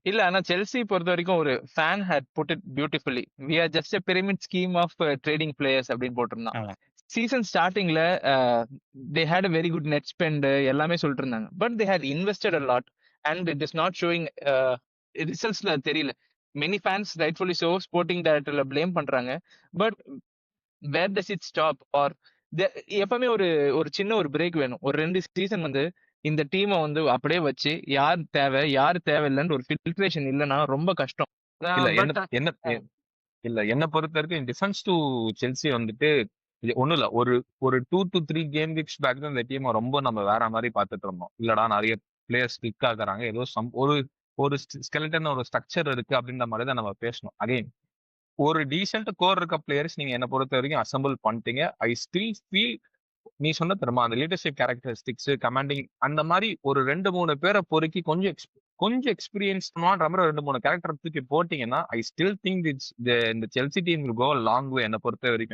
இல்ல ஆனா செல்சி பொறுத்த வரைக்கும் ஒரு fan had put it beautifully. We are just a pyramid scheme of trading players அப்படின்னு போட்டிருந்தான். ஆமா. சீசன் ஸ்டார்டிங்ல they had a very good net spend எல்லாமே சொல்லிட்டு இருந்தாங்க. But they had invested a lot and it is not showing ரிசல்ட்ஸ்ல தெரியல. Many fans rightfully so sporting டைரக்டர்ல ப்ளேம் பண்றாங்க. But where does it stop? Or எப்பவுமே ஒரு ஒரு சின்ன ஒரு பிரேக் வேணும். ஒரு 2 சீசன் வந்து இந்த டீமை வந்து அப்படியே வச்சு யார் தேவை யார் தேவையில்லைன்னு ஒரு ஃபில்ட்ரேஷன் இல்லைன்னா ரொம்ப கஷ்டம். இல்ல என்ன பட் என்ன இல்ல என்ன பொறுத்த வரைக்கும் டிஃபென்ஸ் டு செல்சி வந்துட்டு ஒண்ணும் இல்ல. ஒரு ஒரு 2 to 3 கேம் வீக்ஸ் பேக் தான் இந்த டீமை ரொம்ப நம்ம வேற மாதிரி பார்த்துட்டு இருந்தோம். இல்லடா நிறைய பிளேயர்ஸ் கிளிக் ஆகுறாங்க, ஏதோ ஒரு ஒரு ஸ்கெலட்டன் ஒரு ஸ்ட்ரக்சர் இருக்கு அப்படின்ற மாதிரி தான் நம்ம பேசணும். அகைன் ஒரு டீசென்ட் கோர் இருக்க பிளேயர்ஸ் நீங்க என்ன பொறுத்த வரைக்கும் அசம்பிள் பண்ணிட்டீங்க. ஐ ஸ்டில் ஃபீல் நீ சொன்ன தெரியுமா அந்த லீடர்ஷிப் கேரக்டரிஸ்டிக்ஸ் கமாண்டிங் அந்த மாதிரி ஒரு 2 3 பேரை பொறுக்கி கொஞ்சம் எக்ஸ்பீரியன்ஸ் மாதிரி 2 3 கேரக்டர் தூக்கி போட்டீங்கன்னா ஐ ஸ்டில் திங்க் இந்த Chelsea team will go long way என்ன பொறுத்த வரைக்கும்.